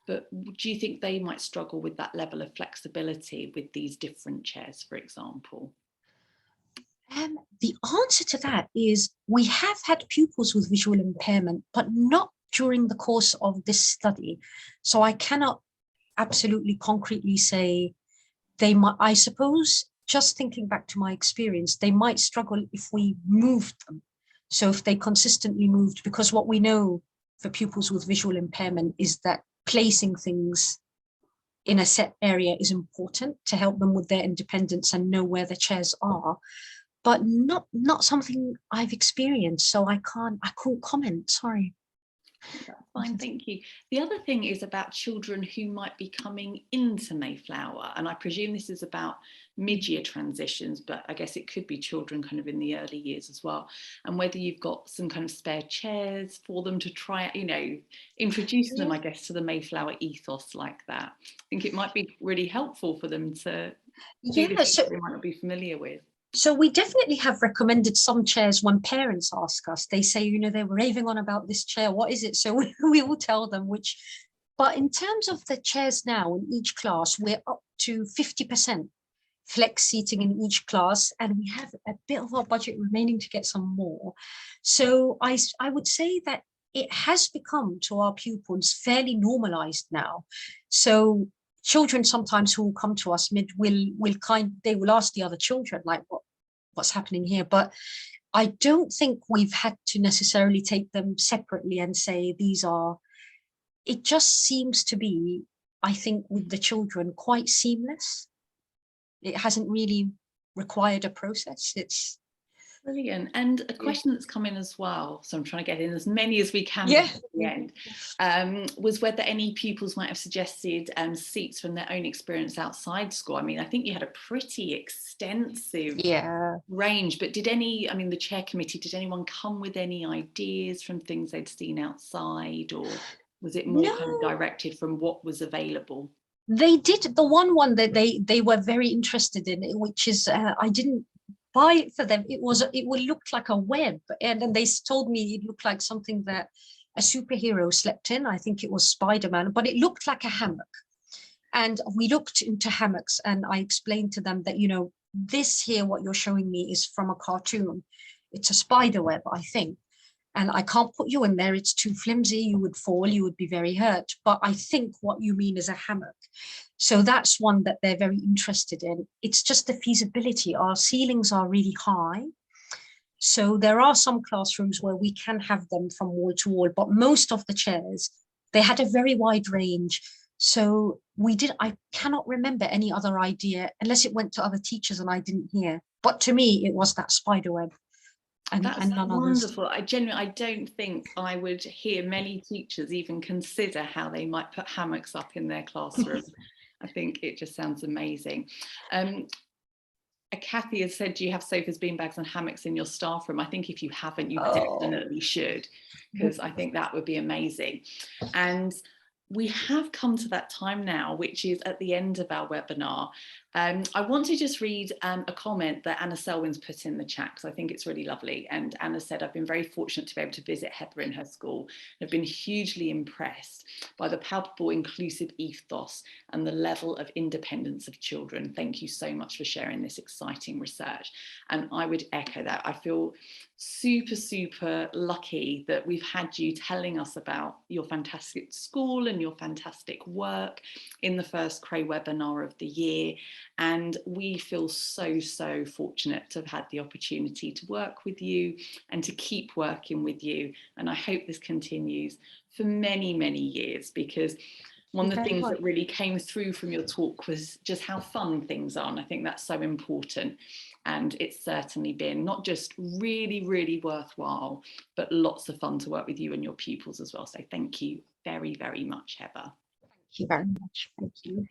A: but do you think they might struggle with that level of flexibility with these different chairs, for example?
B: The answer to that is we have had pupils with visual impairment, but not during the course of this study. So I cannot absolutely concretely say they might. I suppose, just thinking back to my experience, they might struggle if we moved them. So if they consistently moved, because what we know for pupils with visual impairment is that placing things in a set area is important to help them with their independence and know where the chairs are, but not something I've experienced. So I couldn't comment, sorry.
A: That's fine, thank you. The other thing is about children who might be coming into Mayflower, and I presume this is about mid-year transitions, but I guess it could be children kind of in the early years as well, and whether you've got some kind of spare chairs for them to try, you know, introduce them, I guess, to the Mayflower ethos like that. I think it might be really helpful for them to do the things they might not be familiar with.
B: So we definitely have recommended some chairs when parents ask us. They say, you know, they were raving on about this chair. What is it? So we will tell them which. But in terms of the chairs now in each class, we're up to 50% flex seating in each class, and we have a bit of our budget remaining to get some more. So I would say that it has become to our pupils fairly normalized now. So children sometimes who will come to us they will ask the other children, like, what's happening here? But I don't think we've had to necessarily take them separately and say these are, it just seems to be, I think, with the children quite seamless. It hasn't really required a process. It's
A: brilliant. And a question that's come in as well, so I'm trying to get in as many as we can
B: at
A: the end, was whether any pupils might have suggested seats from their own experience outside school. I mean, I think you had a pretty extensive range, but did any, I mean, the chair committee, did anyone come with any ideas from things they'd seen outside, or was it more kind of directed from what was available?
B: They did the one that they were very interested in, which is I didn't buy it for them. It would look like a web, and then they told me it looked like something that a superhero slept in. I think it was Spider-Man, but it looked like a hammock. And we looked into hammocks, and I explained to them that, you know, this here, what you're showing me, is from a cartoon. It's a spider web, I think. And I can't put you in there. It's too flimsy. You would fall. You would be very hurt. But I think what you mean is a hammock. So that's one that they're very interested in. It's just the feasibility. Our ceilings are really high. So there are some classrooms where we can have them from wall to wall, but most of the chairs, they had a very wide range. So I cannot remember any other idea, unless it went to other teachers and I didn't hear. But to me, it was that spider web.
A: That's wonderful. I don't think I would hear many teachers even consider how they might put hammocks up in their classroom. I think it just sounds amazing. Kathy has said, do you have sofas, beanbags and hammocks in your staff room? I think if you haven't, you definitely should, because I think that would be amazing. And we have come to that time now, which is at the end of our webinar. I want to just read a comment that Anna Selwyn's put in the chat, because I think it's really lovely. And Anna said, I've been very fortunate to be able to visit Heba in her school and have been hugely impressed by the palpable inclusive ethos and the level of independence of children. Thank you so much for sharing this exciting research. And I would echo that. I feel super lucky that we've had you telling us about your fantastic school and your fantastic work in the first CRAE webinar of the year. And we feel so fortunate to have had the opportunity to work with you and to keep working with you. And I hope this continues for many years, because one of the things that really came through from your talk was just how fun things are. And I think that's so important. And it's certainly been not just really worthwhile, but lots of fun to work with you and your pupils as well. So thank you very much, Heba.
B: Thank you very much. Thank you.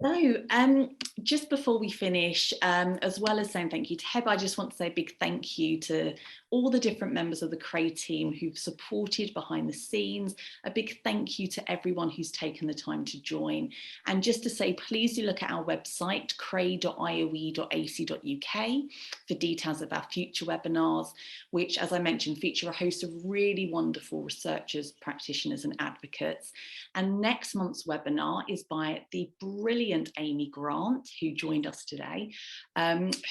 A: So just before we finish, as well as saying thank you to Heba, I just want to say a big thank you to all the different members of the CRAE team who've supported behind the scenes. A big thank you to everyone who's taken the time to join. And just to say, please do look at our website, crae.ioe.ac.uk, for details of our future webinars, which, as I mentioned, feature a host of really wonderful researchers, practitioners and advocates. And next month's webinar is by the brilliant Amy Grant, who joined us today,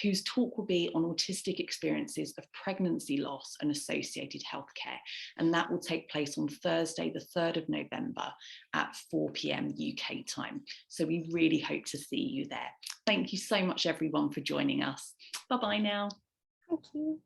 A: whose talk will be on autistic experiences of pregnancy loss and associated healthcare. And that will take place on Thursday, the 3rd of November at 4 p.m. UK time. So we really hope to see you there. Thank you so much, everyone, for joining us. Bye-bye now.
B: Thank you.